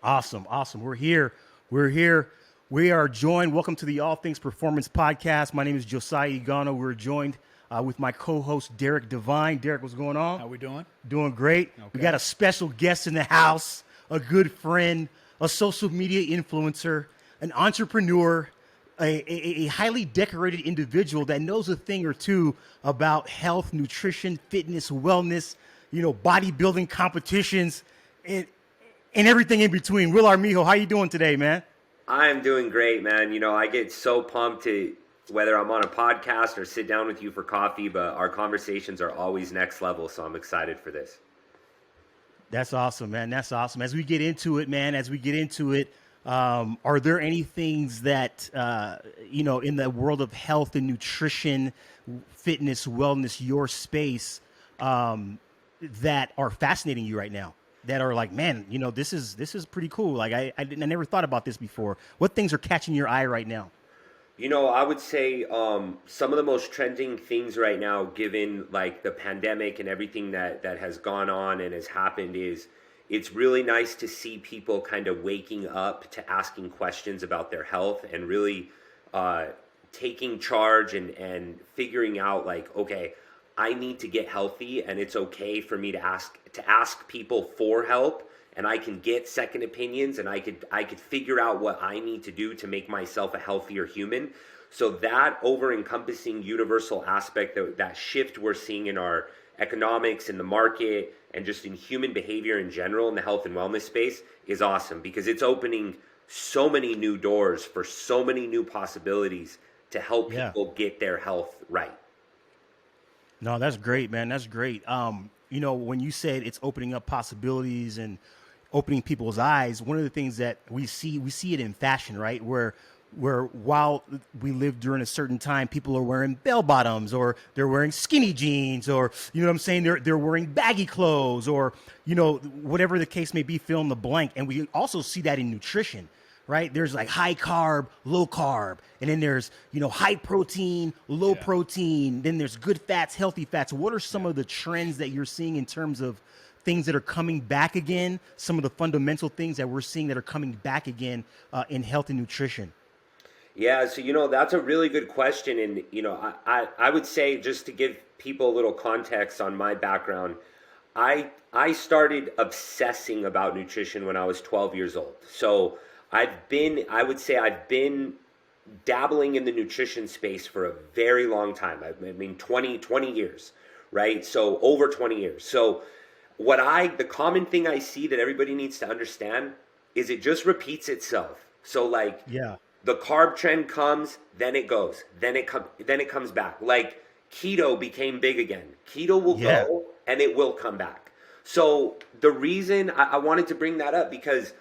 Awesome. Awesome. We're here. We're here. We are joined. Welcome to the All Things Performance Podcast. My name is Josiah Igano. We're joined with my co-host, Derek Devine. Derek, what's going on? How we doing? Doing great. Okay. We got a special guest in the house, a good friend, a social media influencer, an entrepreneur, a highly decorated individual that knows a thing or two about health, nutrition, fitness, wellness, bodybuilding competitions, and everything in between. Will Armijo, how you doing today, man? I am doing great, man. I get so pumped to whether I'm on a podcast or sit down with you for coffee, but our conversations are always next level, so I'm excited for this. That's awesome, man. That's awesome. As we get into it, are there any things that, in the world of health and nutrition, fitness, wellness, your space, that are fascinating you right now? That are like, man, this is pretty cool. Like I never thought about this before. What things are catching your eye right now? I would say some of the most trending things right now, given like the pandemic and everything that has gone on and has happened, is it's really nice to see people kind of waking up to asking questions about their health and really taking charge and figuring out like, okay, I need to get healthy, and it's okay for me to ask people for help, and I can get second opinions, and I could figure out what I need to do to make myself a healthier human. So that over-encompassing universal aspect, that shift we're seeing in our economics, in the market, and just in human behavior in general in the health and wellness space is awesome, because it's opening so many new doors for so many new possibilities to help people get their health right. No, that's great, man. That's great. When you said it's opening up possibilities and opening people's eyes, one of the things that we see it in fashion, right? Where while we live during a certain time, people are wearing bell bottoms, or they're wearing skinny jeans, or they're wearing baggy clothes, or whatever the case may be, fill in the blank. And we also see that in nutrition. Right? There's like high carb, low carb, and then there's, high protein, low protein. Then there's good fats, healthy fats. What are some of the trends that you're seeing in terms of things that are coming back again? Some of the fundamental things that we're seeing that are coming back again in health and nutrition? Yeah, so, that's a really good question. And, I would say, just to give people a little context on my background, I started obsessing about nutrition when I was 12 years old. So I've been dabbling in the nutrition space for a very long time. I mean, 20 years, right? So over 20 years. So the common thing I see that everybody needs to understand is it just repeats itself. So the carb trend comes, then it goes, then it comes back. Like keto became big again. Keto will go and it will come back. So the reason I wanted to bring that up, because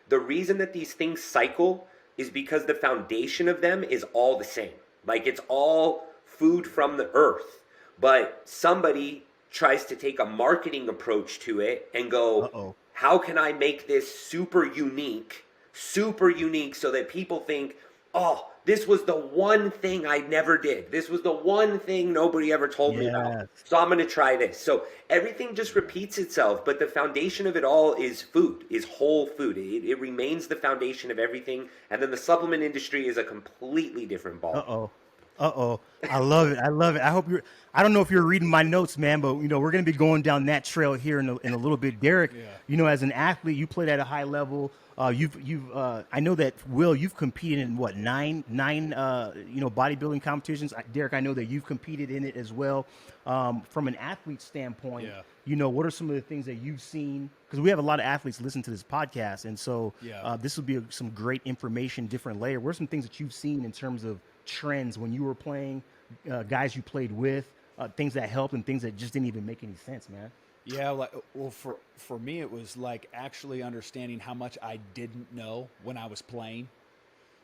the reason that these things cycle is because the foundation of them is all the same. Like it's all food from the earth. But somebody tries to take a marketing approach to it and go, how can I make this super unique so that people think, oh, this was the one thing I never did. This was the one thing nobody ever told me about. So I'm going to try this. So everything just repeats itself, but the foundation of it all is food, is whole food. It remains the foundation of everything. And then the supplement industry is a completely different ball. I love it. I don't know if you're reading my notes, man, but we're going to be going down that trail here in a little bit. Derek, as an athlete, you played at a high level. I know that, Will, you've competed in nine bodybuilding competitions. Derek, I know that you've competed in it as well. From an athlete standpoint, what are some of the things that you've seen? Because we have a lot of athletes listen to this podcast, and so this will be some great information, different layer. What are some things that you've seen in terms of trends when you were playing, guys you played with, things that helped and things that just didn't even make any sense, man? Yeah, for me, it was like actually understanding how much I didn't know when I was playing,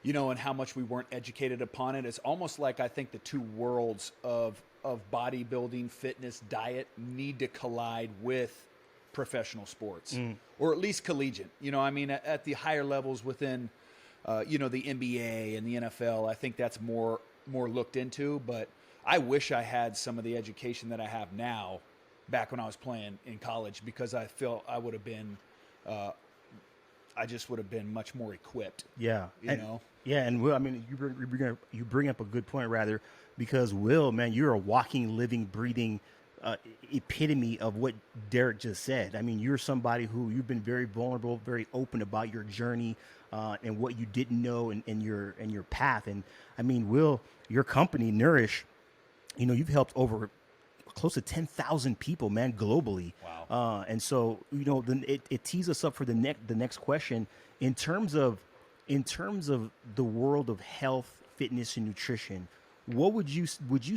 and how much we weren't educated upon it. It's almost like I think the two worlds of bodybuilding, fitness, diet need to collide with professional sports, or at least collegiate. At the higher levels within, the NBA and the NFL, I think that's more looked into. But I wish I had some of the education that I have now back when I was playing in college, because I feel I would have been I just would have been much more equipped. Yeah. You know? Yeah. And Will, I mean, you bring up a good point, rather, because Will, man, you're a walking, living, breathing epitome of what Derek just said. I mean, you're somebody who you've been very vulnerable, very open about your journey and what you didn't know and your path. And I mean, Will, your company, NRÏSH, you know, you've helped over close to 10,000 people, man, globally. Wow. And so, you know, then it tees us up for the next question in terms of the world of health, fitness, and nutrition. What would you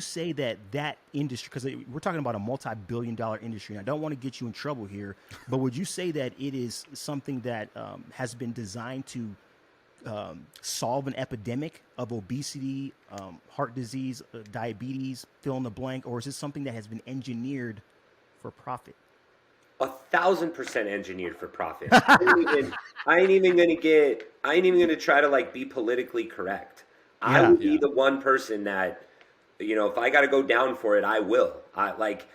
say that industry, because we're talking about a multi-billion-dollar industry, and I don't want to get you in trouble here, but would you say that it is something that has been designed to solve an epidemic of obesity, heart disease, diabetes, fill in the blank, or is this something that has been engineered for profit? 1,000% engineered for profit. I ain't even gonna try to like be politically correct. I Yeah. will be the one person that, you know, if I got to go down for it, I will. I like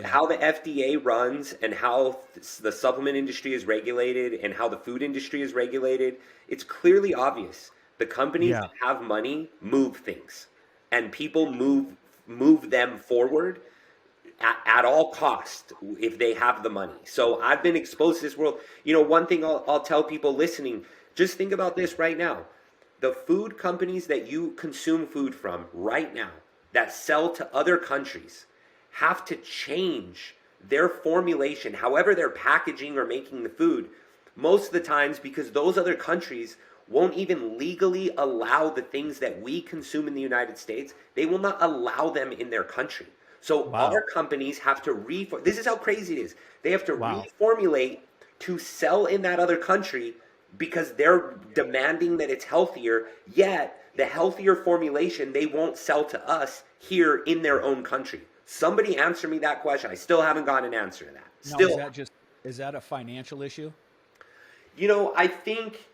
how the FDA runs and how the supplement industry is regulated and how the food industry is regulated. It's clearly obvious. The companies Yeah. that have money move things, and people move them forward at all cost if they have the money. So I've been exposed to this world. You know, one thing I'll tell people listening, just think about this right now. The food companies that you consume food from right now that sell to other countries have to change their formulation, however they're packaging or making the food, most of the times because those other countries won't even legally allow the things that we consume in the United States. They will not allow them in their country. So Wow. our companies have to this is how crazy it is. They have to Wow. reformulate to sell in that other country because they're demanding that it's healthier, yet the healthier formulation they won't sell to us here in their own country. Somebody answer me that question. I still haven't gotten an answer to that. Still, Now, is that a financial issue? you know, I think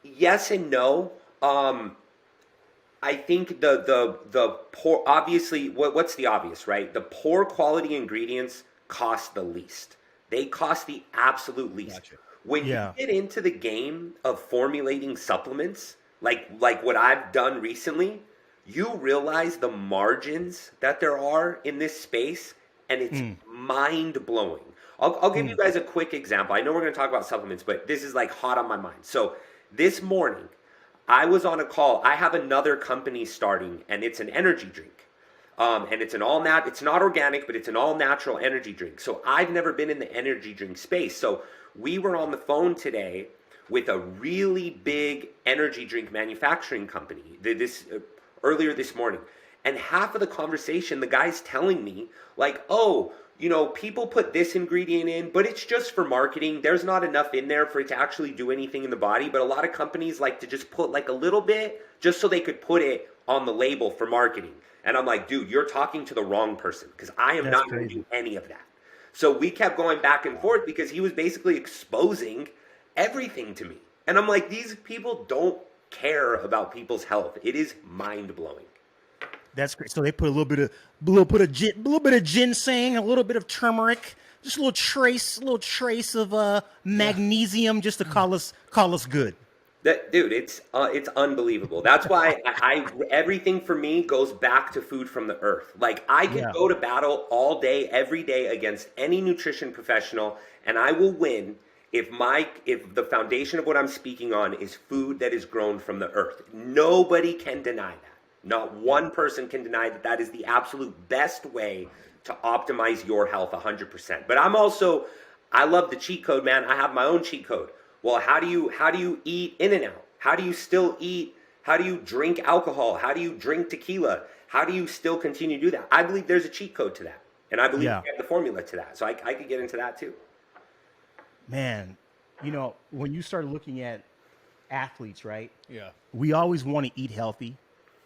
yes and no. I think the poor, obviously, what's the obvious, right? The poor quality ingredients cost the least. They cost the absolute least. Gotcha. When Yeah. you get into the game of formulating supplements, like what I've done recently, you realize the margins that there are in this space, and it's mind blowing. I'll give you guys a quick example. I know we're going to talk about supplements, but this is like hot on my mind. So this morning, I was on a call. I have another company starting, and it's an energy drink. And it's it's not organic, but it's an all natural energy drink. So I've never been in the energy drink space. So we were on the phone today with a really big energy drink manufacturing company earlier this morning. And half of the conversation, the guy's telling me like, oh, you know, people put this ingredient in, but it's just for marketing. There's not enough in there for it to actually do anything in the body. But a lot of companies like to just put like a little bit just so they could put it on the label for marketing. And I'm like, dude, you're talking to the wrong person because I am not going to do any of that. So we kept going back and forth because he was basically exposing everything to me. And I'm like, these people don't care about people's health. It is mind blowing. That's great. So they put a little bit of ginseng, a little bit of turmeric, just a little trace of magnesium, just to call us good. Dude, it's unbelievable. That's why I everything for me goes back to food from the earth. Like I can go to battle all day, every day against any nutrition professional, and I will win if the foundation of what I'm speaking on is food that is grown from the earth. Nobody can deny that. Not one person can deny that that is the absolute best way to optimize your health 100%. But I love the cheat code, man. I have my own cheat code. Well, how do you eat In-N-Out? How do you drink alcohol? How do you drink tequila? How do you still continue to do that? I believe there's a cheat code to that. And I believe we have the formula to that. So I could get into that too. Man, you know, when you start looking at athletes, right? Yeah. We always want to eat healthy,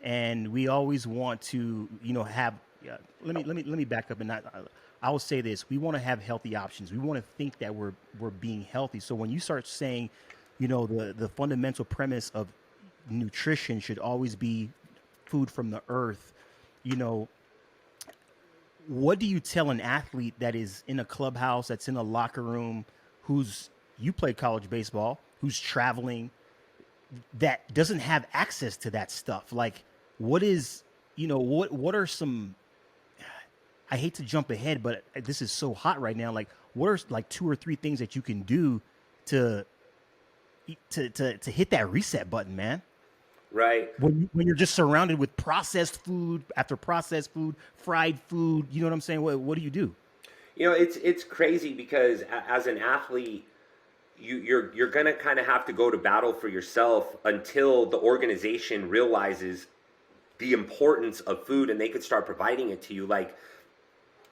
and we always want to, you know, have. Let me back up, and I will say this: we want to have healthy options. We want to think that we're being healthy. So when you start saying, you know, the fundamental premise of nutrition should always be food from the earth, you know, what do you tell an athlete that is in a clubhouse, that's in a locker room, who's you played college baseball, who's traveling, that doesn't have access to that stuff. Like, what is, what are some, I hate to jump ahead, but this is so hot right now. Like, what are like 2 or 3 things that you can do to hit that reset button, man? Right. When you're just surrounded with processed food after processed food, fried food, you know what I'm saying? What do you do? It's crazy because as an athlete, you're gonna kind of have to go to battle for yourself until the organization realizes the importance of food and they could start providing it to you. Like,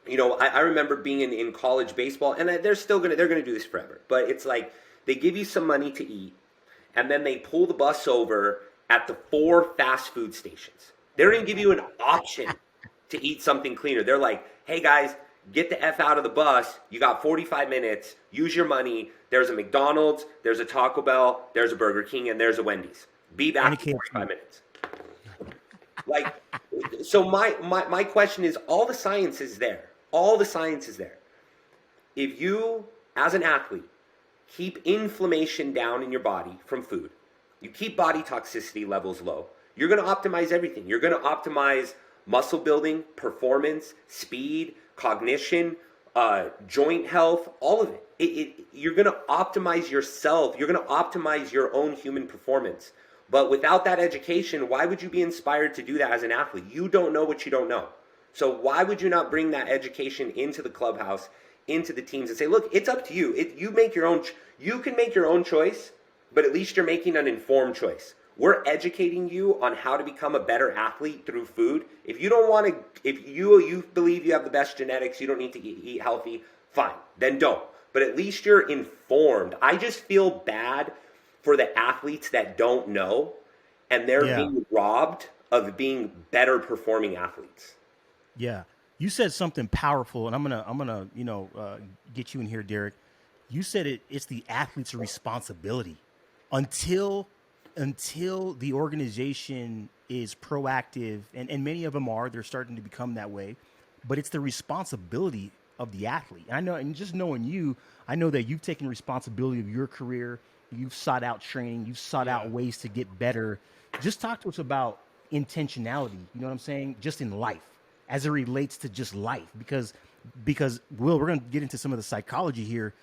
I remember being in college baseball, and they're gonna do this forever. But it's like they give you some money to eat, and then they pull the bus over at the 4 fast food stations. They don't even give you an option to eat something cleaner. They're like, hey guys, get the F out of the bus. You got 45 minutes. Use your money. There's a McDonald's, there's a Taco Bell, there's a Burger King, and there's a Wendy's. Be back in 45 minutes. Like, so my question is, all the science is there. All the science is there. If you, as an athlete, keep inflammation down in your body from food, you keep body toxicity levels low, you're going to optimize everything. You're going to optimize muscle building, performance, speed, cognition, joint health, all of it. You're going to optimize yourself. You're going to optimize your own human performance. But without that education, why would you be inspired to do that as an athlete? You don't know what you don't know. So why would you not bring that education into the clubhouse, into the teams, and say, look, it's up to you. You make your own. You can make your own choice, but at least you're making an informed choice. We're educating you on how to become a better athlete through food. If you don't want to, if you believe you have the best genetics, you don't need to eat healthy, fine, then don't. But at least you're informed. I just feel bad for the athletes that don't know, and they're being robbed of being better performing athletes. Yeah, you said something powerful, and I'm gonna get you in here, Derek. You said it's the athlete's responsibility until the organization is proactive, and many of them are. They're starting to become that way, but it's the responsibility of the athlete. And I know, and just knowing you, I know that you've taken responsibility of your career. You've sought out training. You've sought out ways to get better. Just talk to us about intentionality. You know what I'm saying? Just in life, as it relates to just life, because Will, we're going to get into some of the psychology here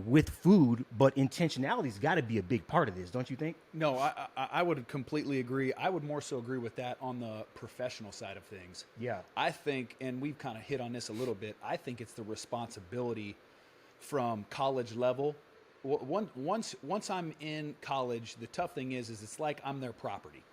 with food, but intentionality's got to be a big part of this, don't you think? No, I would completely agree. I would more so agree with that on the professional side of things. Yeah. I think, and we've kind of hit on this a little bit, I think it's the responsibility from college level. Once I'm in college, the tough thing is it's like I'm their property.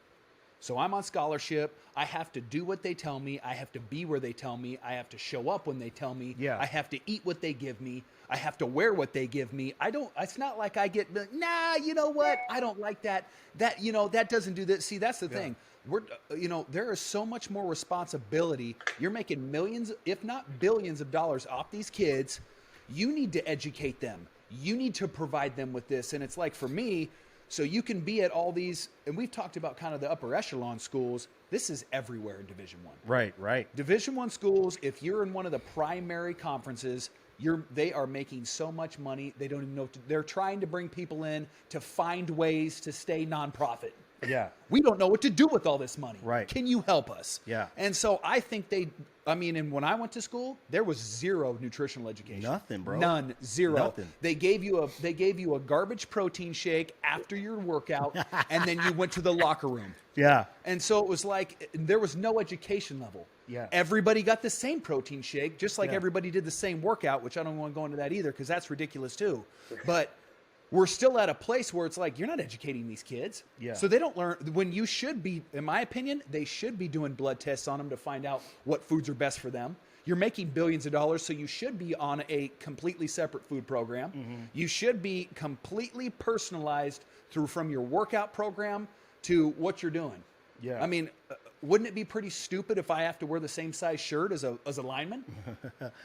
So I'm on scholarship. I have to do what they tell me. I have to be where they tell me. I have to show up when they tell me. Yeah. I have to eat what they give me. I have to wear what they give me. It's not like I get, nah, you know what? I don't like that. That doesn't do this. See, that's the thing. There is so much more responsibility. You're making millions, if not billions of dollars off these kids. You need to educate them. You need to provide them with this. And it's like, for me, so you can be at all these, and we've talked about kind of the upper echelon schools. This is everywhere in Division I. Right. Division I schools, if you're in one of the primary conferences, they are making so much money, they don't even know. They're trying to bring people in to find ways to stay nonprofit. Yeah. We don't know what to do with all this money. Right. Can you help us? Yeah. And so I think and when I went to school, there was zero nutritional education. Nothing, bro. None. Zero. Nothing. They gave you a garbage protein shake after your workout, and then you went to the locker room. Yeah. And so it was like there was no education level. Yeah. Everybody got the same protein shake, just like everybody did the same workout, which I don't want to go into that either because that's ridiculous too. But we're still at a place where it's like, you're not educating these kids. Yeah. So they don't learn when you should be, in my opinion, they should be doing blood tests on them to find out what foods are best for them. You're making billions of dollars, so you should be on a completely separate food program. Mm-hmm. You should be completely personalized from your workout program to what you're doing. Yeah. I mean, wouldn't it be pretty stupid if I have to wear the same size shirt as a lineman?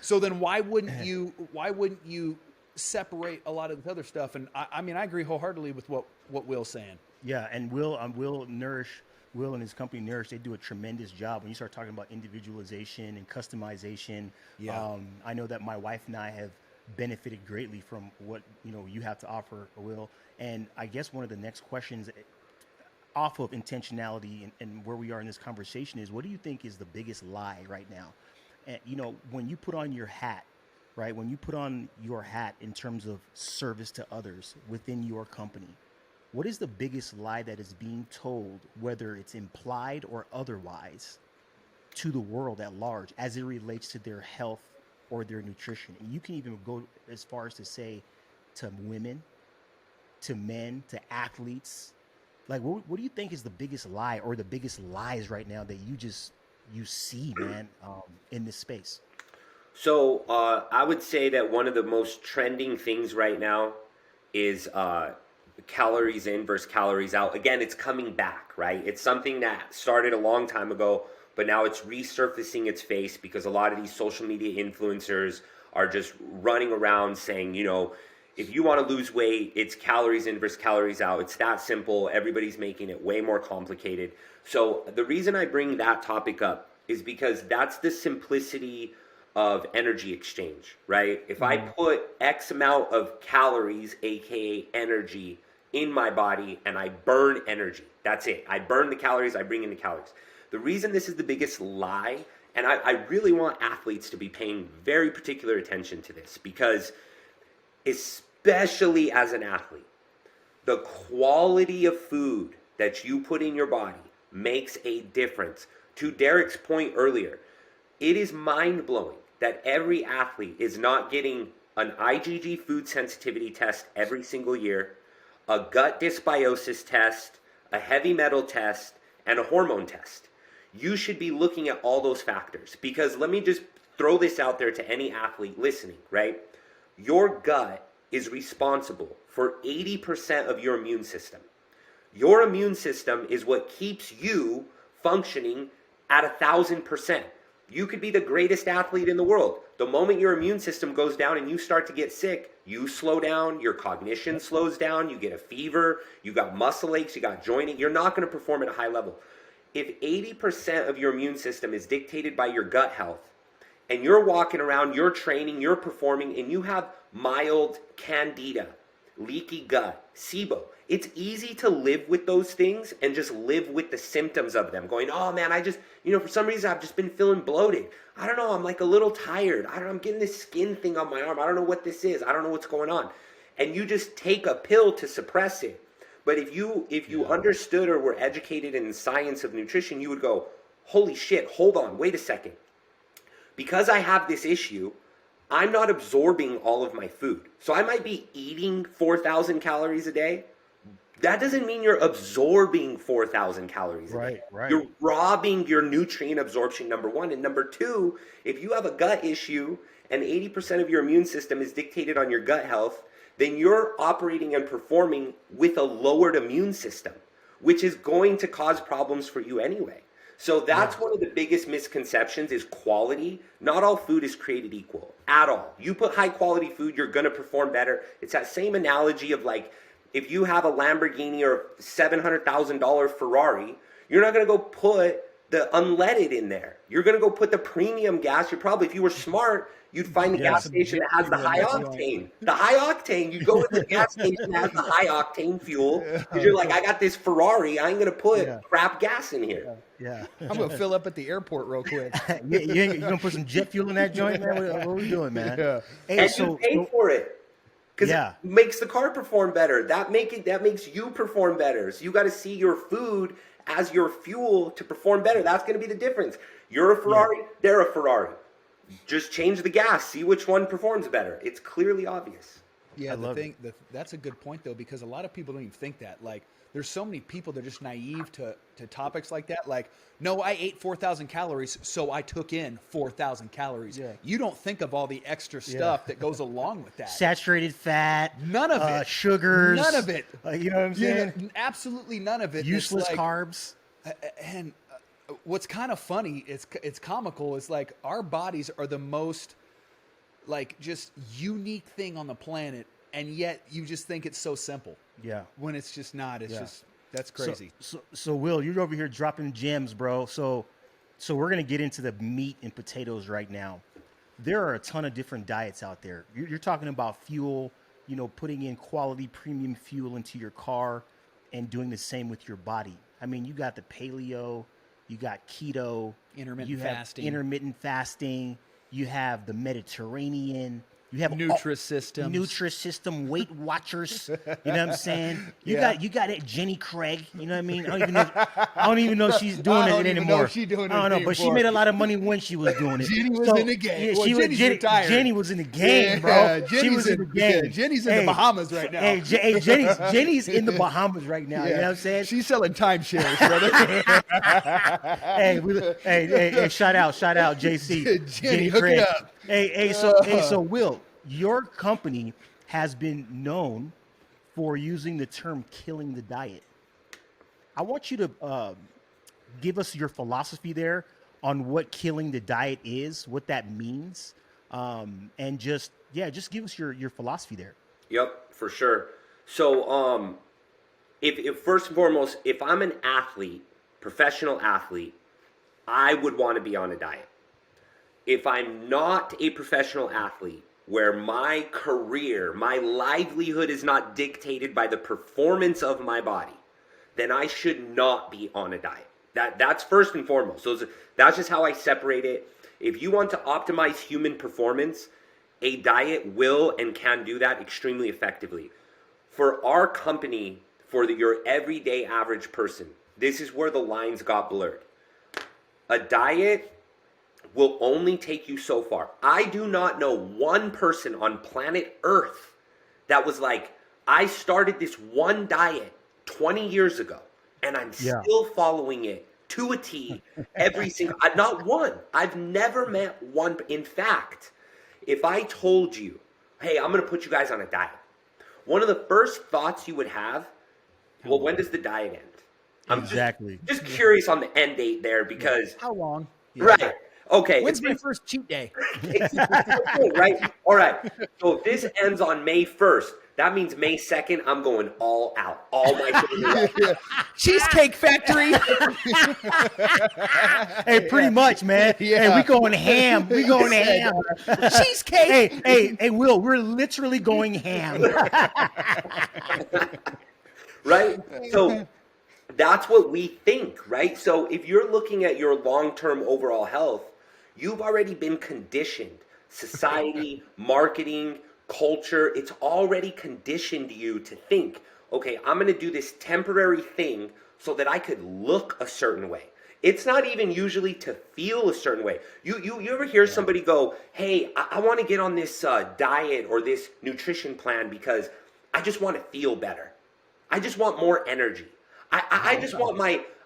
So then why wouldn't you separate a lot of the other stuff? And I agree wholeheartedly with what Will's saying. Yeah, and Will and his company NRÍSH, they do a tremendous job when you start talking about individualization and customization. Yeah. I know that my wife and I have benefited greatly from what you have to offer, Will. And I guess one of the next questions off of intentionality and where we are in this conversation is, what do you think is the biggest lie right now? And when you put on your hat, right? When you put on your hat in terms of service to others within your company, what is the biggest lie that is being told, whether it's implied or otherwise, to the world at large as it relates to their health or their nutrition? And you can even go as far as to say to women, to men, to athletes. Like, what do you think is the biggest lie or the biggest lies right now that you see, man, in this space? So I would say that one of the most trending things right now is calories in versus calories out. Again, it's coming back, right? It's something that started a long time ago, but now it's resurfacing its face because a lot of these social media influencers are just running around saying, if you want to lose weight, it's calories in versus calories out. It's that simple. Everybody's making it way more complicated. So the reason I bring that topic up is because that's the simplicity of energy exchange, right? If I put X amount of calories, aka energy, in my body and I burn energy, that's it. I burn the calories, I bring in the calories. The reason this is the biggest lie, and I really want athletes to be paying very particular attention to this, because especially as an athlete, the quality of food that you put in your body makes a difference. To Derek's point earlier, it is mind-blowing that every athlete is not getting an IgG food sensitivity test every single year, a gut dysbiosis test, a heavy metal test, and a hormone test. You should be looking at all those factors, because let me just throw this out there to any athlete listening, right? Your gut is responsible for 80% of your immune system. Your immune system is what keeps you functioning at 1,000%. You could be the greatest athlete in the world. The moment your immune system goes down and you start to get sick, you slow down, your cognition slows down, you get a fever, you got muscle aches, you got joint ache, you're not going to perform at a high level. If 80% of your immune system is dictated by your gut health, and you're walking around, you're training, you're performing, and you have mild candida, leaky gut, SIBO, it's easy to live with those things and just live with the symptoms of them. Going, oh man, I just, for some reason I've just been feeling bloated. I don't know, I'm like a little tired. I'm getting this skin thing on my arm. I don't know what this is. I don't know what's going on. And you just take a pill to suppress it. But if you understood or were educated in the science of nutrition, you would go, holy shit, hold on, wait a second. Because I have this issue, I'm not absorbing all of my food. So I might be eating 4,000 calories a day. That doesn't mean you're absorbing 4,000 calories a day. Right. You're robbing your nutrient absorption, number one. And number two, if you have a gut issue and 80% of your immune system is dictated on your gut health, then you're operating and performing with a lowered immune system, which is going to cause problems for you anyway. So that's one of the biggest misconceptions is quality. Not all food is created equal at all. You put high quality food, you're going to perform better. It's that same analogy of like, if you have a Lamborghini or $700,000 Ferrari, you're not going to go put the unleaded in there. You're going to go put the premium gas. You're probably, if you were smart, you'd find the gas station that has the high octane. The high octane, you go to the gas station that has the high octane fuel, because you're like, I got this Ferrari, I ain't going to put crap gas in here. Yeah. I'm going to fill up at the airport real quick. You going to put some jet fuel in that joint, man? What are we doing, man? Yeah. Hey, and you pay for it. Because it makes the car perform better. That makes you perform better. So you got to see your food as your fuel to perform better. That's going to be the difference. You're a Ferrari, they're a Ferrari. Just change the gas. See which one performs better. It's clearly obvious. Yeah, that's a good point though, because a lot of people don't even think that. Like, there's so many people that are just naive to topics like that. Like, no, I ate 4,000 calories, so I took in 4,000 calories. Yeah. You don't think of all the extra stuff that goes along with that. Saturated fat. None of it. Sugars. None of it. You know what I'm saying? Absolutely none of it. Useless carbs. And what's kind of funny, it's comical, is like our bodies are the most like just unique thing on the planet, and yet you just think it's so simple. Yeah. When it's just not. It's just, that's crazy. So Will, you're over here dropping gems, bro. So we're going to get into the meat and potatoes right now. there are a ton of different diets out there. You're talking about fuel, putting in quality premium fuel into your car and doing the same with your body. I mean, you got the paleo, you got keto, you have intermittent fasting, you have the Mediterranean, you have Nutrisystem, Weight Watchers. You know what I'm saying? You got it, Jenny Craig. You know what I mean? I don't even know if she's doing it anymore. I don't know, but she made a lot of money when she was doing it. Jenny was in the game. Yeah, Jenny's retired. Jenny was in the game, bro. She was in the game. Jenny's in the Bahamas right now. Jenny's in the Bahamas right now. You know what I'm saying? She's selling timeshares, brother. hey, shout out, JC. Jenny, hook it up. So Will, your company has been known for using the term "killing the diet." I want you to give us your philosophy there on what killing the diet is, what that means, and just give us your philosophy there. Yep, for sure. So, if first and foremost, if I'm an athlete, professional athlete, I would want to be on a diet. If I'm not a professional athlete, where my career, my livelihood is not dictated by the performance of my body, then I should not be on a diet. That's first and foremost. So that's just how I separate it. If you want to optimize human performance, a diet will and can do that extremely effectively. For our company, for your everyday average person, this is where the lines got blurred. A diet will only take you so far. I do not know one person on planet Earth that was like, I started this one diet 20 years ago and I'm still following it to a T every single, not one. I've never met one. In fact, if I told you, hey, I'm going to put you guys on a diet, one of the first thoughts you would have, well, when does the diet end? I'm just curious on the end date there because... How long? Yeah. Right. Okay. When's my first cheat day? Right? All right. So if this ends on May 1st, that means May 2nd, I'm going all out. All my Cheesecake Factory. Hey, pretty much, man. Yeah. Hey, we going ham. We going ham. Cheesecake. Hey, Will, we're literally going ham. Right? So that's what we think, right? So if you're looking at your long-term overall health, you've already been conditioned. Society, marketing, culture, it's already conditioned you to think, okay, I'm going to do this temporary thing so that I could look a certain way. It's not even usually to feel a certain way. You ever hear somebody go, hey, I want to get on this diet or this nutrition plan because I just want to feel better. I just want more energy. I just want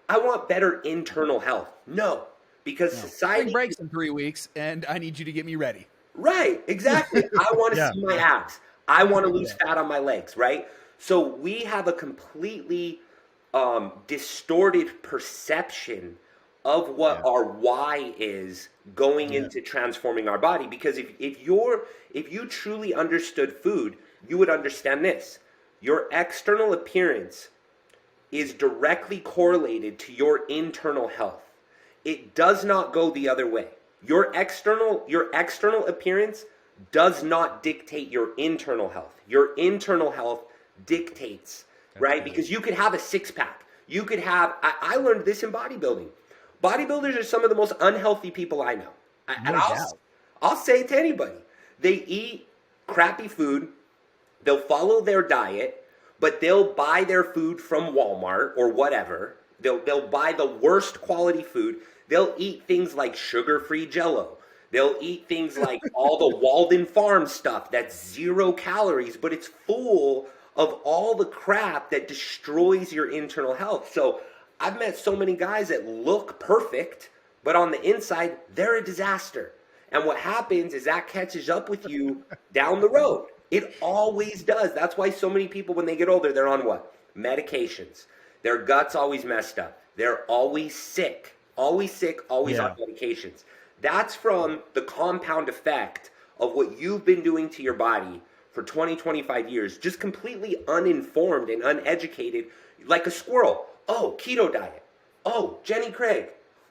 I want better internal health. No, because society... Spring breaks in 3 weeks, and I need you to get me ready. Right, exactly. I want to see my abs. I want to lose fat on my legs, right? So we have a completely distorted perception of what our why is going into transforming our body. Because if you truly understood food, you would understand this. Your external appearance is directly correlated to your internal health. It does not go the other way. Your external appearance does not dictate your internal health. Your internal health dictates, right? Because you could have a six-pack. You could have, I learned this in bodybuilding. Bodybuilders are some of the most unhealthy people I know. And I'll say it to anybody. They eat crappy food. They'll follow their diet, but they'll buy their food from Walmart or whatever. They'll buy the worst quality food. They'll eat things like sugar-free Jell-O. They'll eat things like all the Walden Farm stuff that's 0 calories, but it's full of all the crap that destroys your internal health. So I've met so many guys that look perfect, but on the inside, they're a disaster. And what happens is that catches up with you down the road. It always does. That's why so many people, when they get older, they're on what? Medications. Their gut's always messed up. They're always sick. Always sick, always on medications. That's from the compound effect of what you've been doing to your body for 20, 25 years, just completely uninformed and uneducated, like a squirrel. Oh, keto diet. Oh, Jenny Craig.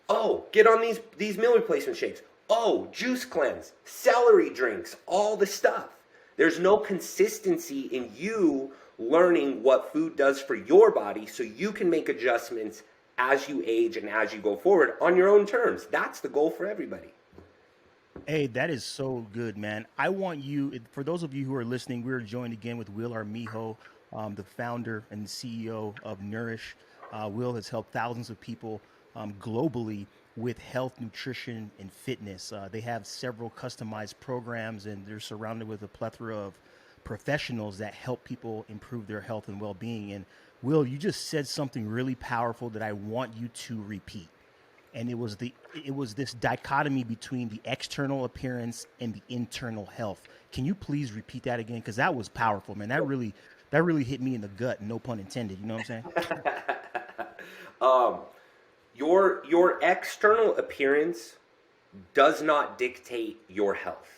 Oh, get on these meal replacement shakes. Oh, juice cleanse, celery drinks, all the stuff. There's no consistency in you learning what food does for your body so you can make adjustments as you age and as you go forward on your own terms. That's the goal for everybody. Hey, that is so good, man. I want you, for those of you who are listening, we're joined again with Will Armijo, the founder and CEO of NRÍSH. Will has helped thousands of people globally with health, nutrition, and fitness. They have several customized programs, and they're surrounded with a plethora of professionals that help people improve their health and well-being. And Will, you just said something really powerful that I want you to repeat. And it was this dichotomy between the external appearance and the internal health. Can you please repeat that again? Because that was powerful, man. That really hit me in the gut. No pun intended. You know what I'm saying? Your external appearance does not dictate your health.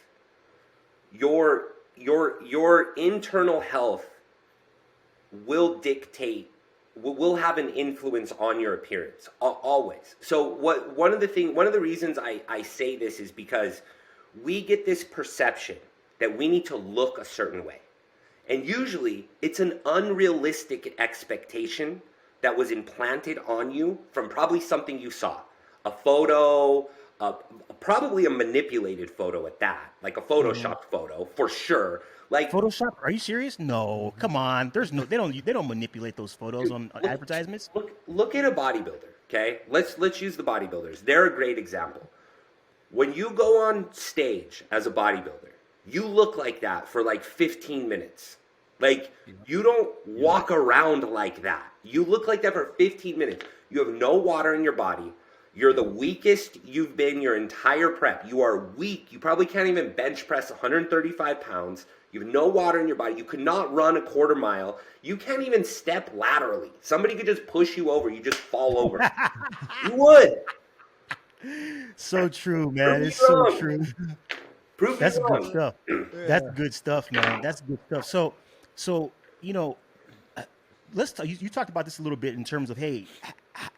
Your internal health will dictate, will have an influence on your appearance always. So one of the reasons I say this is because we get this perception that we need to look a certain way. And usually it's an unrealistic expectation that was implanted on you from probably something you saw, a photo, probably a manipulated photo at that, like a photoshopped photo for sure. Like Photoshop? Are you serious? No, come on. They don't manipulate those photos on advertisements. look at a bodybuilder. Okay, let's use the bodybuilders. They're a great example. When you go on stage as a bodybuilder, you look like that for like 15 minutes. Like, you don't walk around like that. You look like that for 15 minutes. You have no water in your body. You're the weakest you've been your entire prep. You are weak. You probably can't even bench press 135 pounds. You have no water in your body. You could not run a quarter mile. You can't even step laterally. Somebody could just push you over. You just fall over. You would. So true, man. It's so true. Prove That's me good wrong. stuff. That's good stuff, man. That's good stuff. So let's talk. You talked about this a little bit in terms of, hey,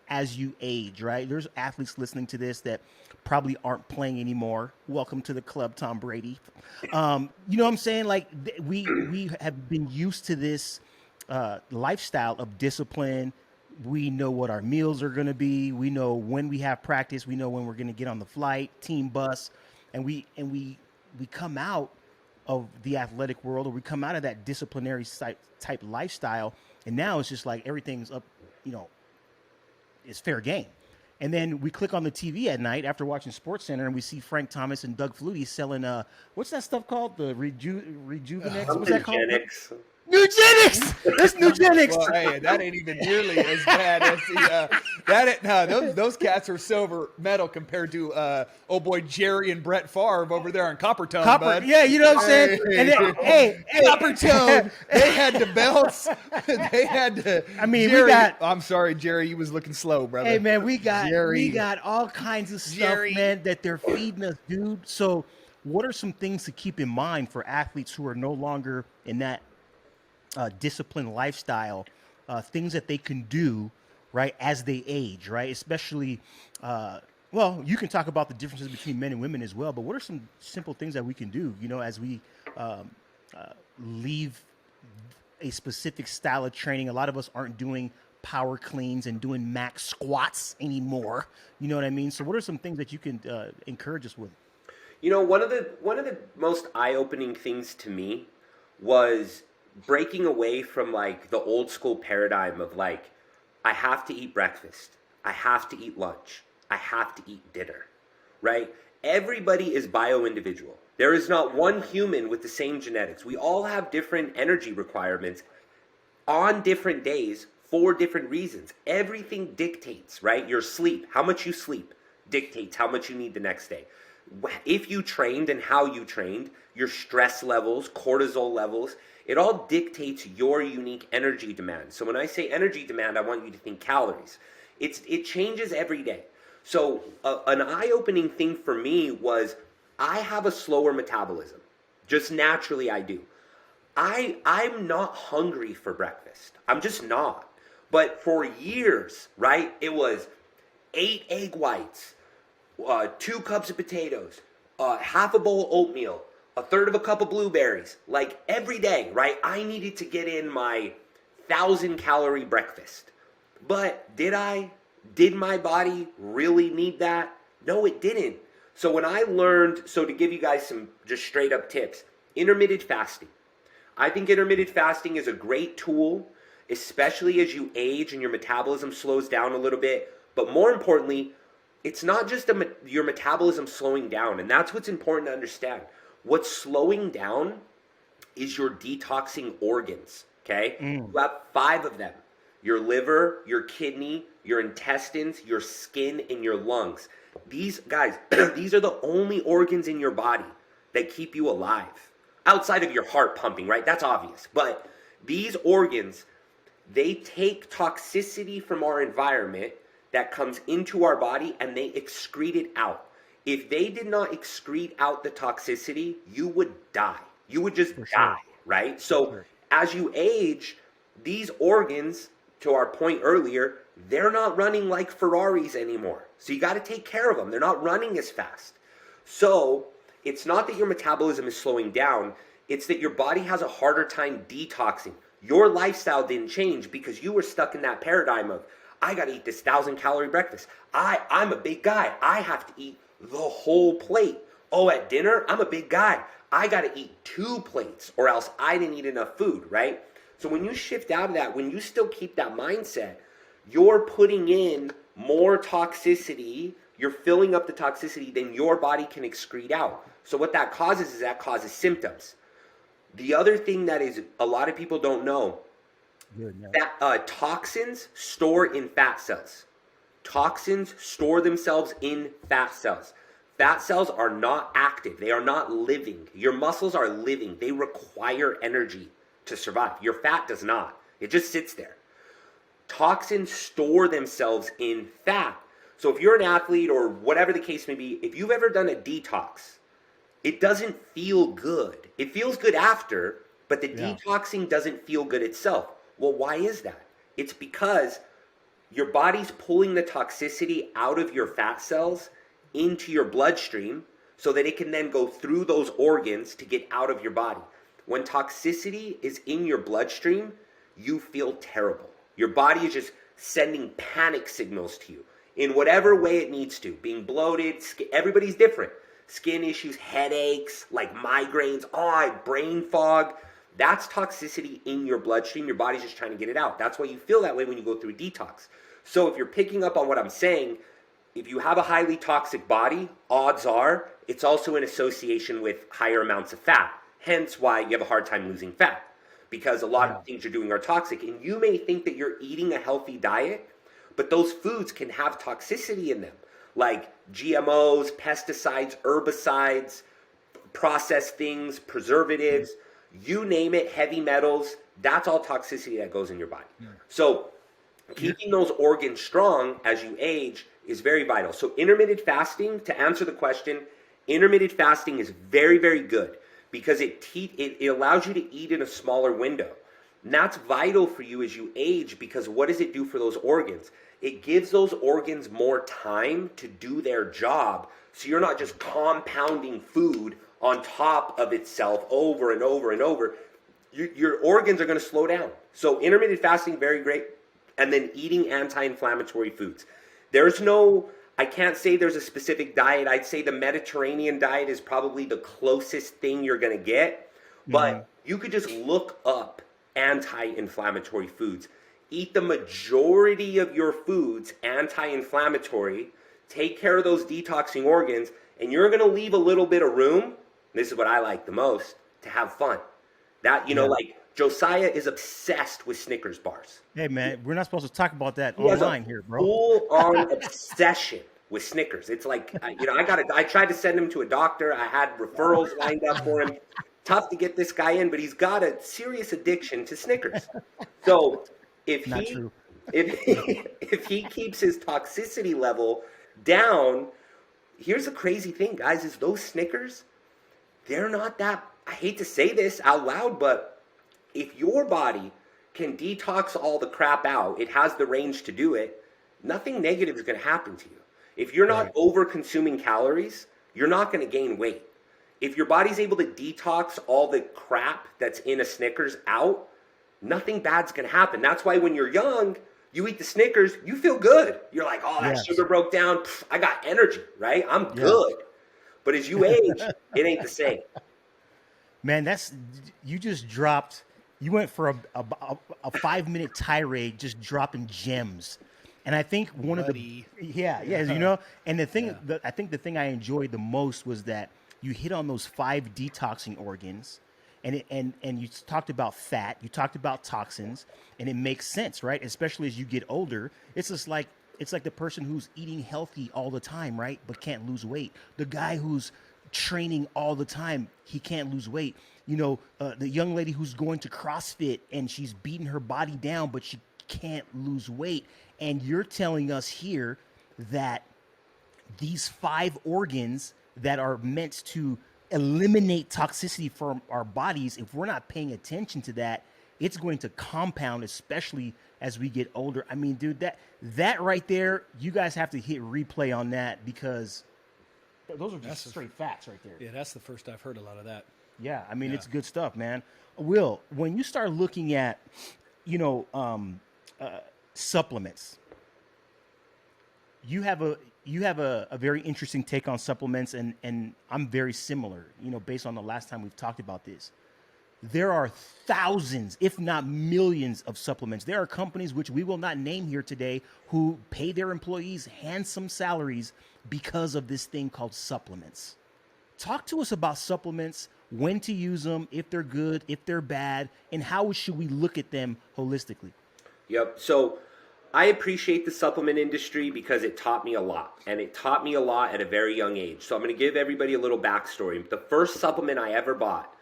as you age, right? There's athletes listening to this that probably aren't playing anymore. Welcome to the club, Tom Brady. You know what I'm saying? Like, we have been used to this lifestyle of discipline. We know what our meals are going to be. We know when we have practice. We know when we're going to get on the flight, team bus, and we come out of the athletic world, or we come out of that disciplinary type lifestyle, and now it's just like everything's up, it's fair game. And then we click on the TV at night after watching SportsCenter, and we see Frank Thomas and Doug Flutie selling what's that stuff called? The Rejuvenex? What's that called? Nugenics. That's Nugenics. Well, hey, that ain't even nearly as bad as the those cats are silver medal compared to oh boy Jerry and Brett Favre over there on Coppertone. Bud. Yeah, you know what I'm saying. And then, hey, Coppertone. They had the belts. They had the. I mean, Jerry, we got. I'm sorry, Jerry. You was looking slow, brother. Hey, man, we got Jerry. all kinds of stuff, man, that they're feeding us, dude. So, what are some things to keep in mind for athletes who are no longer in that disciplined lifestyle, things that they can do, right, as they age, right? Especially, well, you can talk about the differences between men and women as well, but what are some simple things that we can do, as we leave a specific style of training? A lot of us aren't doing power cleans and doing max squats anymore. You know what I mean? So what are some things that you can encourage us with? One of the most eye-opening things to me was breaking away from like the old school paradigm of like, I have to eat breakfast, I have to eat lunch, I have to eat dinner, right? Everybody is bio-individual. There is not one human with the same genetics. We all have different energy requirements on different days for different reasons. Everything dictates, right? Your sleep, how much you sleep dictates how much you need the next day. If you trained and how you trained, your stress levels, cortisol levels, it all dictates your unique energy demand. So when I say energy demand, I want you to think calories. It changes every day. So an eye-opening thing for me was I have a slower metabolism. Just naturally I do. I'm not hungry for breakfast. I'm just not. But for years, right, it was 8 egg whites, 2 cups of potatoes, half a bowl of oatmeal, a third of a cup of blueberries, like every day, right? I needed to get in my 1,000-calorie breakfast. But did my body really need that? No, it didn't. So when I learned, so to give you guys some just straight up tips, intermittent fasting. I think intermittent fasting is a great tool, especially as you age and your metabolism slows down a little bit. But more importantly, it's not just your metabolism slowing down. And that's what's important to understand. What's slowing down is your detoxing organs, okay? You have 5 of them. Your liver, your kidney, your intestines, your skin, and your lungs. These guys, these are the only organs in your body that keep you alive. Outside of your heart pumping, right? That's obvious. But these organs, they take toxicity from our environment that comes into our body and they excrete it out. If they did not excrete out the toxicity, you would die. You would just die, right? So as you age, these organs, to our point earlier, they're not running like Ferraris anymore. So you got to take care of them. They're not running as fast. So it's not that your metabolism is slowing down. It's that your body has a harder time detoxing. Your lifestyle didn't change because you were stuck in that paradigm of, I got to eat this 1,000-calorie breakfast. I'm a big guy. I have to eat the whole plate. Oh, at dinner, I'm a big guy. I got to eat 2 plates or else I didn't eat enough food, right? So when you shift out of that, when you still keep that mindset, you're putting in more toxicity, you're filling up the toxicity than your body can excrete out. So what that causes is that causes symptoms. The other thing that is a lot of people don't know, that toxins store in fat cells. Toxins store themselves in fat cells. Fat cells are not active. They are not living. Your muscles are living. They require energy to survive. Your fat does not. It just sits there. Toxins store themselves in fat. So if you're an athlete or whatever the case may be, if you've ever done a detox, it doesn't feel good. It feels good after, but the detoxing doesn't feel good itself. Well, why is that? It's because your body's pulling the toxicity out of your fat cells into your bloodstream so that it can then go through those organs to get out of your body. When toxicity is in your bloodstream, you feel terrible. Your body is just sending panic signals to you in whatever way it needs to. Being bloated, everybody's different. Skin issues, headaches, like migraines, brain fog. That's toxicity in your bloodstream. Your body's just trying to get it out. That's why you feel that way when you go through a detox. So if you're picking up on what I'm saying, if you have a highly toxic body, odds are it's also in association with higher amounts of fat. Hence why you have a hard time losing fat, because a lot of things you're doing are toxic. And you may think that you're eating a healthy diet, but those foods can have toxicity in them, like GMOs, pesticides, herbicides, processed things, preservatives, you name it, heavy metals. That's all toxicity that goes in your body. So keeping those organs strong as you age is very vital. So intermittent fasting, to answer the question, intermittent fasting is very, very good because it allows you to eat in a smaller window. And that's vital for you as you age, because what does it do for those organs? It gives those organs more time to do their job, so you're not just compounding food on top of itself over and over and over. Your organs are going to slow down. So intermittent fasting, very great. And then eating anti-inflammatory foods. I can't say there's a specific diet. I'd say the Mediterranean diet is probably the closest thing you're going to get. But you could just look up anti-inflammatory foods. Eat the majority of your foods anti-inflammatory. Take care of those detoxing organs. And you're going to leave a little bit of room, this is what I like the most, to have fun. Like Josiah is obsessed with Snickers bars. Hey, man, we're not supposed to talk about that online here, bro. Full-on obsession with Snickers. It's like, I tried to send him to a doctor. I had referrals lined up for him. Tough to get this guy in, but he's got a serious addiction to Snickers. So if he keeps his toxicity level down, here's the crazy thing, guys, is those Snickers, they're not that, I hate to say this out loud, but if your body can detox all the crap out, it has the range to do it, nothing negative is going to happen to you. If you're not Right. over consuming calories, you're not going to gain weight. If your body's able to detox all the crap that's in a Snickers out, nothing bad's going to happen. That's why when you're young, you eat the Snickers, you feel good. You're like, oh, that Yes. sugar broke down. Pff, I got energy, right? I'm Yeah. good. But as you age, it ain't the same. Man, you just dropped. You went for a 5 minute tirade, just dropping gems, and I think one Buddy. of the you know, and the thing Yeah. I think the thing I enjoyed the most was that you hit on those 5 detoxing organs, and you talked about fat, you talked about toxins, and it makes sense, right? Especially as you get older, it's just like it's like the person who's eating healthy all the time, right, but can't lose weight. The guy who's training all the time, he can't lose weight. You know, the young lady who's going to CrossFit and she's beating her body down, but she can't lose weight. And you're telling us here that these 5 organs that are meant to eliminate toxicity from our bodies, if we're not paying attention to that, it's going to compound, especially as we get older. I mean, dude, that right there, you guys have to hit replay on that, because those are just straight facts right there. Yeah, that's the first I've heard a lot of that. Yeah, I mean, Yeah. it's good stuff, man. Will, when you start looking at, you know, supplements, you have a very interesting take on supplements, and I'm very similar, you know, based on the last time we've talked about this. There are thousands, if not millions, of supplements. There are companies, which we will not name here today, who pay their employees handsome salaries because of this thing called supplements. Talk to us about supplements, when to use them, if they're good, if they're bad, and how should we look at them holistically? Yep. So I appreciate the supplement industry because it taught me a lot, and it taught me a lot at a very young age. So I'm going to give everybody a little backstory. The first supplement I ever bought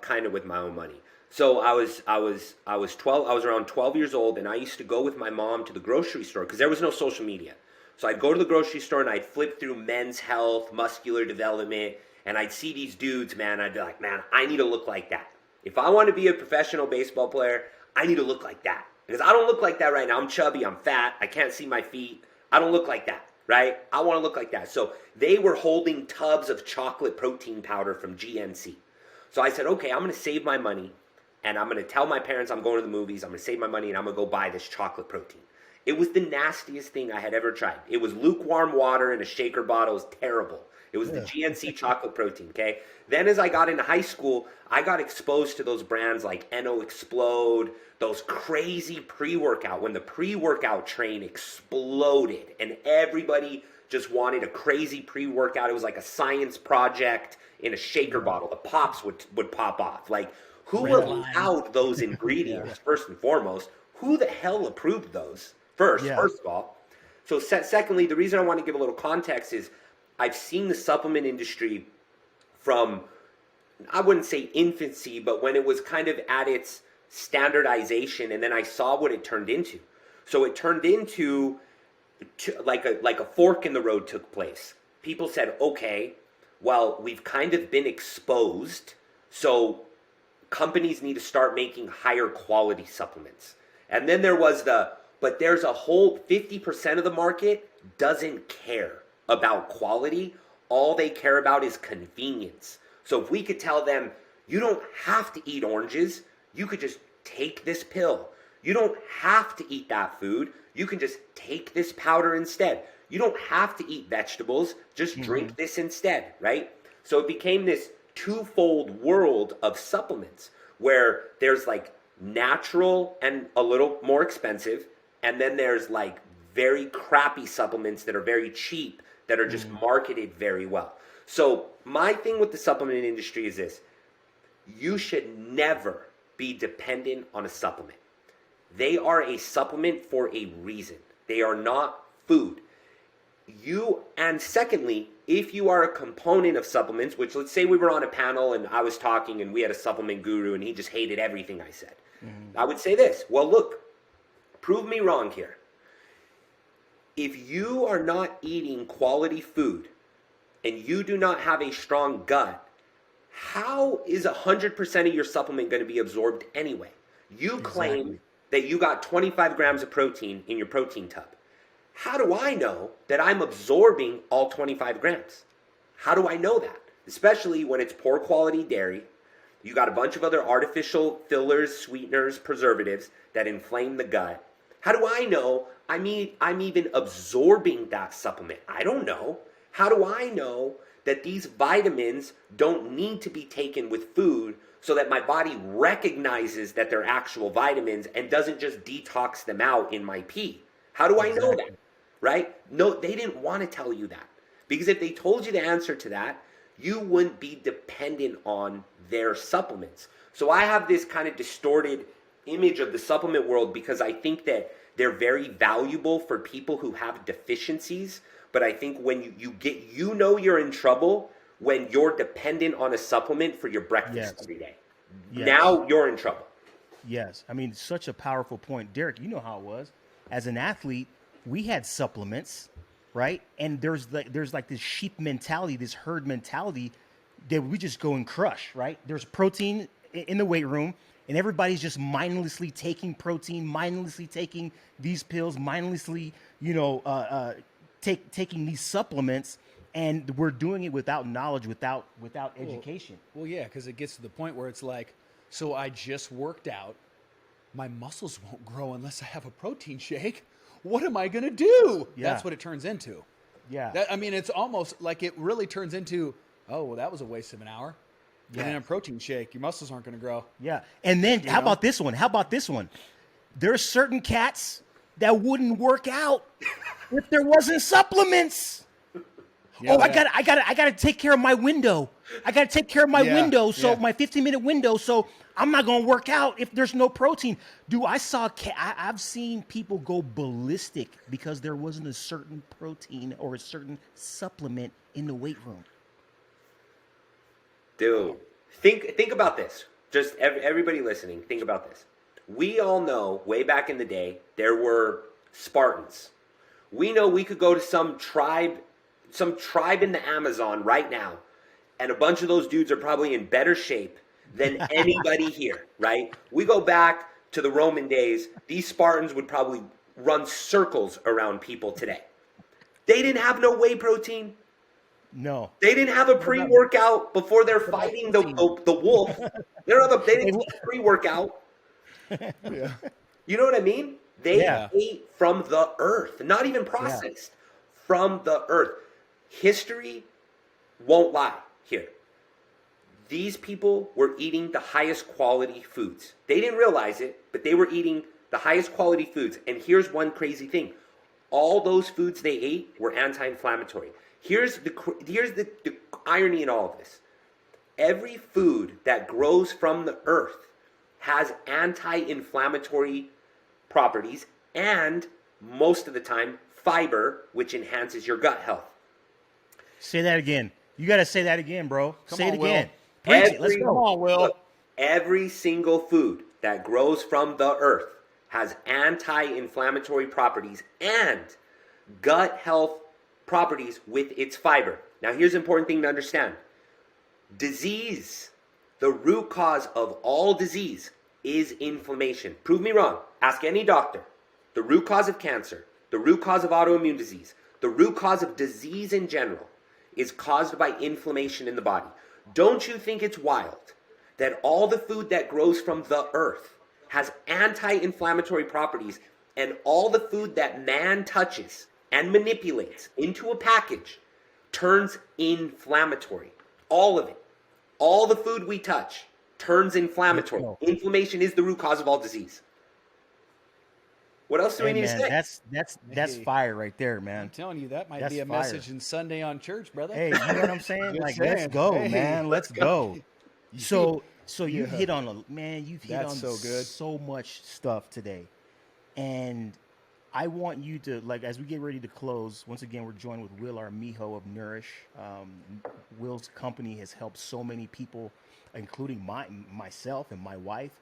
kind of with my own money. So I was 12. I was around 12 years old, and I used to go with my mom to the grocery store because there was no social media. So I'd go to the grocery store and I'd flip through Men's Health, Muscular Development, and I'd see these dudes, man. I'd be like, man, I need to look like that. If I want to be a professional baseball player, I need to look like that. Because I don't look like that right now. I'm chubby, I'm fat, I can't see my feet. I don't look like that, right? I want to look like that. So they were holding tubs of chocolate protein powder from GNC. So I said, okay, I'm going to save my money, and I'm going to tell my parents I'm going to the movies. I'm going to save my money, and I'm going to go buy this chocolate protein. It was the nastiest thing I had ever tried. It was lukewarm water in a shaker bottle. It was terrible. It was the GNC chocolate protein, okay? Then as I got into high school, I got exposed to those brands like NO Explode, those crazy pre-workout, when the pre-workout train exploded and everybody just wanted a crazy pre-workout. It was like a science project in a shaker bottle. The pops would pop off. Like, who allowed those ingredients, first and foremost? Who the hell approved those first of all? So secondly, the reason I want to give a little context is I've seen the supplement industry from, I wouldn't say infancy, but when it was kind of at its standardization, and then I saw what it turned into. So it turned into like a fork in the road took place. People said, okay, well, we've kind of been exposed, so companies need to start making higher quality supplements. And then there was but there's a whole 50% of the market doesn't care about quality. All they care about is convenience. So if we could tell them, you don't have to eat oranges, you could just take this pill. You don't have to eat that food, you can just take this powder instead. You don't have to eat vegetables, just drink this instead, right? So it became this twofold world of supplements where there's like natural and a little more expensive, and then there's like very crappy supplements that are very cheap that are just marketed very well. So my thing with the supplement industry is this: you should never be dependent on a supplement. They are a supplement for a reason. They are not food. And secondly, if you are a component of supplements, which let's say we were on a panel and I was talking and we had a supplement guru and he just hated everything I said. I would say this: well, look, prove me wrong here. If you are not eating quality food and you do not have a strong gut, how is 100% of your supplement going to be absorbed anyway? You claim that you got 25 grams of protein in your protein tub. how do I know that I'm absorbing all 25 grams? How do I know that? Especially when it's poor quality dairy. You got a bunch of other artificial fillers, sweeteners, preservatives that inflame the gut. How do I know I'm even absorbing that supplement? I don't know. How do I know that these vitamins don't need to be taken with food so that my body recognizes that they're actual vitamins and doesn't just detox them out in my pee? How do I know that? Right? No, they didn't want to tell you that. Because if they told you the answer to that, you wouldn't be dependent on their supplements. So I have this kind of distorted image of the supplement world because I think that they're very valuable for people who have deficiencies. But I think when you know you're in trouble when you're dependent on a supplement for your breakfast every day. Yes. Now you're in trouble. Yes. I mean, such a powerful point. Derek, you know how it was. As an athlete, we had supplements, right? And there's like this sheep mentality, this herd mentality that we just go and crush, right? There's protein in the weight room, and everybody's just mindlessly taking protein, mindlessly taking these pills, mindlessly, taking these supplements, and we're doing it without knowledge, without education. Well, yeah, because it gets to the point where it's like, so I just worked out. My muscles won't grow unless I have a protein shake. What am I going to do? Yeah. That's what it turns into. Yeah. It's almost like it really turns into, oh, well, that was a waste of an hour. Yeah. And then a protein shake, your muscles aren't going to grow. Yeah. And then how about this one? There's certain cats that wouldn't work out if there wasn't supplements. Yeah, I gotta take care of my window. I gotta take care of my window. So my 15-minute window. So I'm not gonna work out if there's no protein. Dude, I've seen people go ballistic because there wasn't a certain protein or a certain supplement in the weight room. Dude, think about this. Just everybody listening, think about this. We all know way back in the day there were Spartans. We know we could go to some tribe in the Amazon right now, and a bunch of those dudes are probably in better shape than anybody here, right? We go back to the Roman days, these Spartans would probably run circles around people today. They didn't have no whey protein. No. They didn't have a pre-workout before they're fighting the wolf. They didn't have a pre-workout. Yeah. You know what I mean? They ate from the earth, not even processed, from the earth. History won't lie here. These people were eating the highest quality foods. They didn't realize it, but they were eating the highest quality foods. And here's one crazy thing. All those foods they ate were anti-inflammatory. Here's the irony in all of this. Every food that grows from the earth has anti-inflammatory properties and, most of the time, fiber, which enhances your gut health. Say that again. You got to say that again, bro. Say it again. Let's go. Come on, Will. Look, every single food that grows from the earth has anti-inflammatory properties and gut health properties with its fiber. Now, here's an important thing to understand. Disease, the root cause of all disease is inflammation. Prove me wrong. Ask any doctor. The root cause of cancer, the root cause of autoimmune disease, the root cause of disease in general is caused by inflammation in the body. Don't you think it's wild that all the food that grows from the earth has anti-inflammatory properties, and all the food that man touches and manipulates into a package turns inflammatory? All of it. All the food we touch turns inflammatory. Inflammation is the root cause of all disease. What else do we need to say? That's fire right there, man. I'm telling you, that might be a message in Sunday on church, brother. Hey, you know what I'm saying? Let's go, man. Let's go. So you hit on so much stuff today. And I want you to, as we get ready to close, once again, we're joined with Will Armijo of NRÏSH. Will's company has helped so many people, including myself and my wife,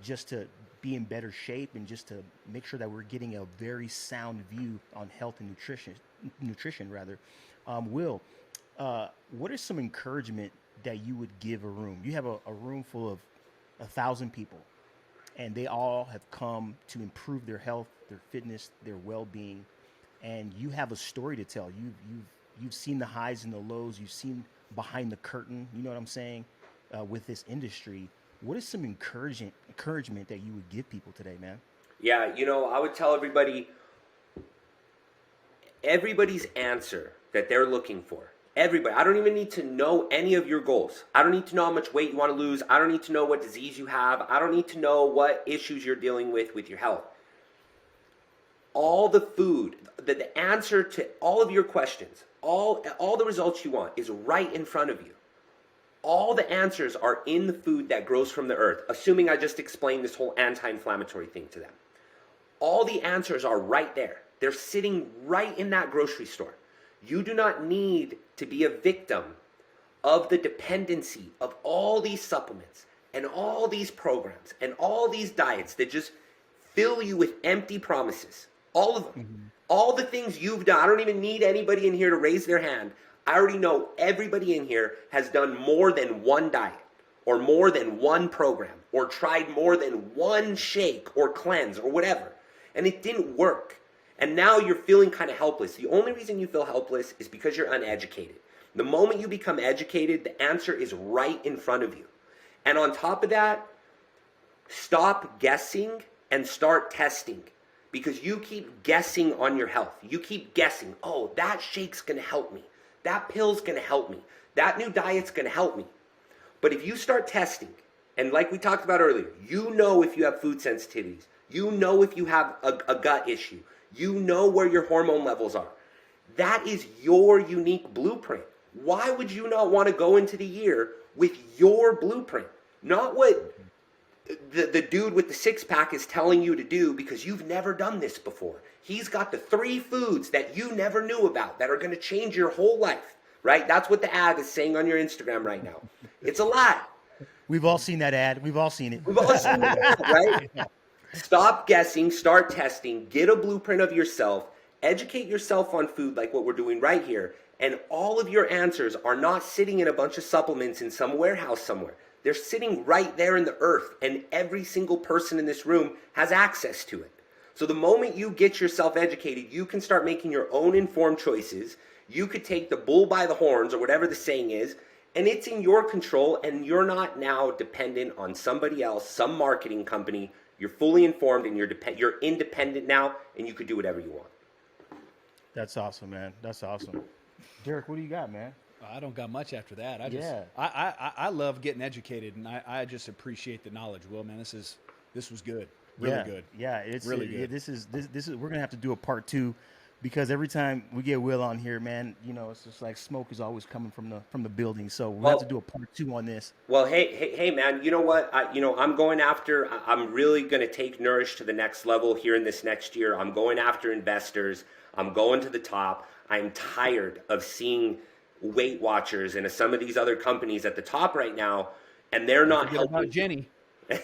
just to be in better shape and just to make sure that we're getting a very sound view on health and nutrition. Will, what is some encouragement that you would give a room? You have a room full of 1,000 people, and they all have come to improve their health, their fitness, their well-being. and you have a story to tell. You've seen the highs and the lows. You've seen behind the curtain. You know what I'm saying? With this industry, what is some encouragement that you would give people today, man? Yeah, I would tell everybody's answer that they're looking for. Everybody. I don't even need to know any of your goals. I don't need to know how much weight you want to lose. I don't need to know what disease you have. I don't need to know what issues you're dealing with your health. All the food, the answer to all of your questions, all the results you want is right in front of you. All the answers are in the food that grows from the earth, assuming I just explained this whole anti-inflammatory thing to them. All the answers are right there. They're sitting right in that grocery store. You do not need to be a victim of the dependency of all these supplements and all these programs and all these diets that just fill you with empty promises. All of them. Mm-hmm. All the things you've done. I don't even need anybody in here to raise their hand. I already know everybody in here has done more than one diet or more than one program or tried more than one shake or cleanse or whatever. And it didn't work. And now you're feeling kind of helpless. The only reason you feel helpless is because you're uneducated. The moment you become educated, the answer is right in front of you. And on top of that, stop guessing and start testing. Because you keep guessing on your health. You keep guessing, oh, that shake's going to help me. That pill's going to help me. That new diet's going to help me. But if you start testing, and like we talked about earlier, you know if you have food sensitivities. You know if you have a gut issue. You know where your hormone levels are. That is your unique blueprint. Why would you not want to go into the year with your blueprint? Not what the dude with the six-pack is telling you to do because you've never done this before. He's got the 3 foods that you never knew about that are going to change your whole life, right? That's what the ad is saying on your Instagram right now. It's a lot. We've all seen that ad. We've all seen it. We've all seen the ad, right? Stop guessing, start testing, get a blueprint of yourself, educate yourself on food like what we're doing right here, and all of your answers are not sitting in a bunch of supplements in some warehouse somewhere. They're sitting right there in the earth, and every single person in this room has access to it. So the moment you get yourself educated, you can start making your own informed choices. You could take the bull by the horns, or whatever the saying is, and it's in your control, and you're not now dependent on somebody else, some marketing company. You're fully informed, and you're independent now, and you could do whatever you want. That's awesome, man. That's awesome. Derek, what do you got, man? I don't got much after that. I love getting educated, and I just appreciate the knowledge. Will, man, this was good, really good. Yeah, it's really good. This is we're gonna have to do a part 2, because every time we get Will on here, man, it's just like smoke is always coming from the building. So we'll have to do a part 2 on this. Well, hey, man, you know what? I'm really gonna take NRÜISH to the next level here in this next year. I'm going after investors. I'm going to the top. I'm tired of seeing Weight Watchers and some of these other companies at the top right now, and they're not helping. About Jenny.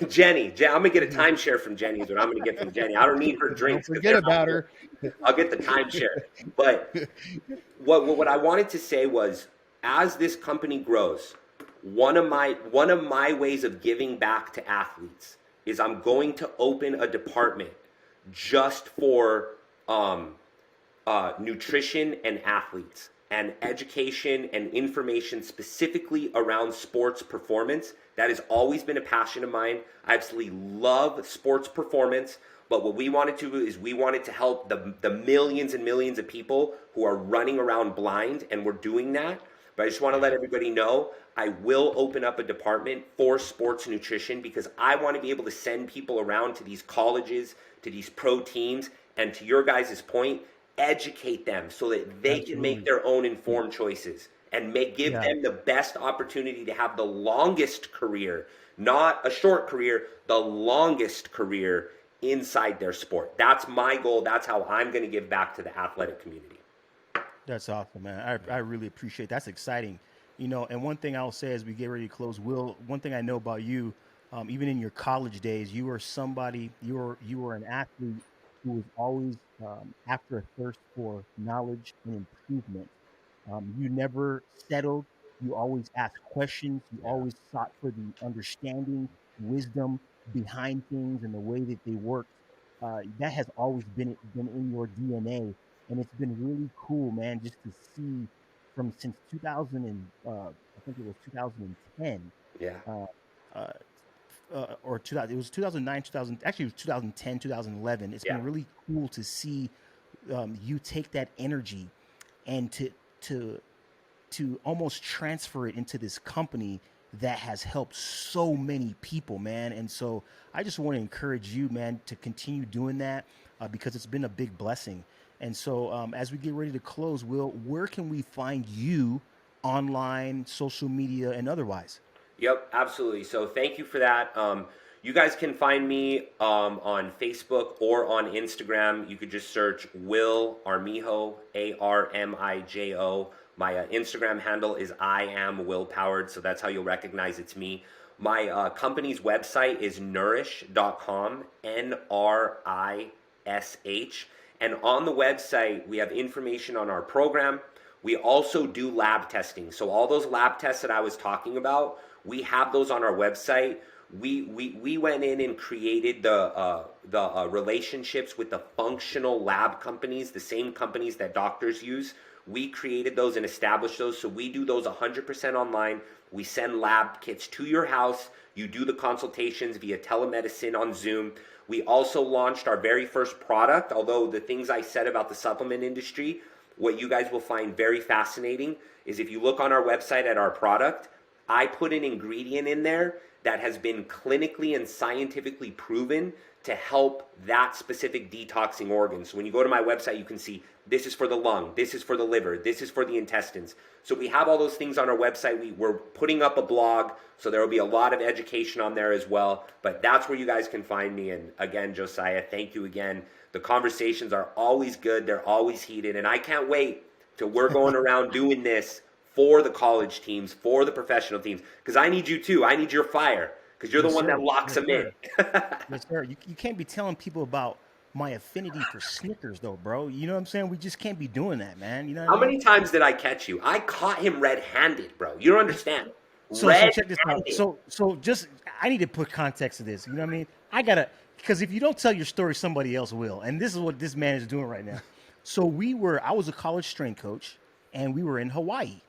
Jenny, I'm gonna get a timeshare from Jenny. Is what I'm gonna get from Jenny. I don't need her drinks. Don't forget about her. I'll get the timeshare. But what I wanted to say was, as this company grows, one of my ways of giving back to athletes is I'm going to open a department just for nutrition and athletes, and education and information specifically around sports performance. That has always been a passion of mine. I absolutely love sports performance, but what we wanted to do is we wanted to help the millions and millions of people who are running around blind, and we're doing that. But I just want to let everybody know, I will open up a department for sports nutrition, because I want to be able to send people around to these colleges, to these pro teams, and to your guys' point, educate them so that they can make their own informed choices and give them the best opportunity to have the longest career, not a short career, the longest career inside their sport. That's my goal. That's how I'm going to give back to the athletic community. That's awesome, man. I really appreciate it. That's exciting. And one thing I'll say as we get ready to close, Will, one thing I know about you, even in your college days, you were an athlete who was always after a thirst for knowledge and improvement. You never settled. You always asked questions. You always sought for the understanding, wisdom behind things and the way that they work. That has always been in your DNA. and it's been really cool, man, just to see since 2000 and I think it was 2010, Yeah. uh, uh, or 2000, it was 2009, 2000, actually it was 2010, 2011. It's Yeah. been really cool to see you take that energy and to almost transfer it into this company that has helped so many people, man. And so I just want to encourage you, man, to continue doing that because it's been a big blessing. And so as we get ready to close, Will, where can we find you online, social media, and otherwise? Yep, absolutely. So thank you for that. You guys can find me on Facebook or on Instagram. You could just search Will Armijo, Armijo. My Instagram handle is I am Will Powered, so that's how you'll recognize it's me. My company's website is NRÍSH.com, NRISH. And on the website, we have information on our program. We also do lab testing. So all those lab tests that I was talking about, we have those on our website. We went in and created the relationships with the functional lab companies, the same companies that doctors use. We created those and established those. So we do those 100% online. We send lab kits to your house. You do the consultations via telemedicine on Zoom. We also launched our very first product, although the things I said about the supplement industry, what you guys will find very fascinating is if you look on our website at our product, I put an ingredient in there that has been clinically and scientifically proven to help that specific detoxing organ. So when you go to my website, you can see this is for the lung, this is for the liver, this is for the intestines. So we have all those things on our website. We're putting up a blog, so there will be a lot of education on there as well. But that's where you guys can find me. And again, Josiah, thank you again. The conversations are always good. They're always heated. And I can't wait till we're going around doing this for the college teams, for the professional teams. Because I need you too. I need your fire. Because you're the one that locks them in. Yes, sir. You can't be telling people about my affinity for Snickers, though, bro. You know what I'm saying? We just can't be doing that, man. You know How many times did I catch you? I caught him red-handed, bro. You don't understand. So check this out. So just I need to put context to this. You know what I mean? I gotta, because if you don't tell your story, somebody else will. And this is what this man is doing right now. So I was a college strength coach, and we were in Hawaii.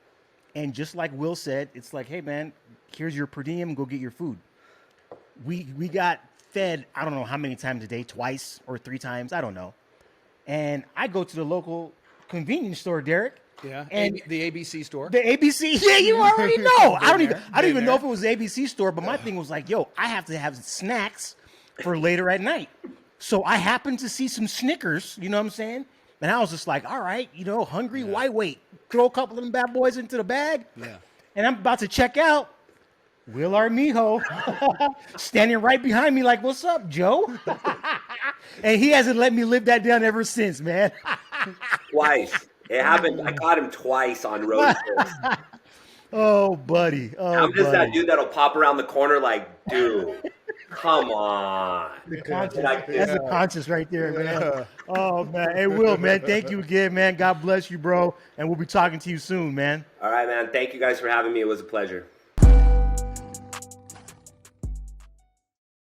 And just like Will said, it's like, hey man, here's your per diem, go get your food. We got fed, I don't know how many times a day, twice or three times, I don't know. And I go to the local convenience store, Derek. Yeah, and the ABC store. The ABC, yeah, you already know. I don't even know if it was the ABC store, but my thing was like, yo, I have to have snacks for later at night. So I happened to see some Snickers, you know what I'm saying? And I was just like, all right, hungry, why wait? Throw a couple of them bad boys into the bag. Yeah. And I'm about to check out. Will Armijo standing right behind me like, what's up, Joe? And he hasn't let me live that down ever since, man. Twice. It happened. I caught him twice on road trips. Oh, buddy. Oh, I'm just that dude that'll pop around the corner like, dude, come on. That's the conscience right there, man. Oh, man. Hey, Will, man, thank you again, man. God bless you, bro. And we'll be talking to you soon, man. All right, man. Thank you guys for having me. It was a pleasure.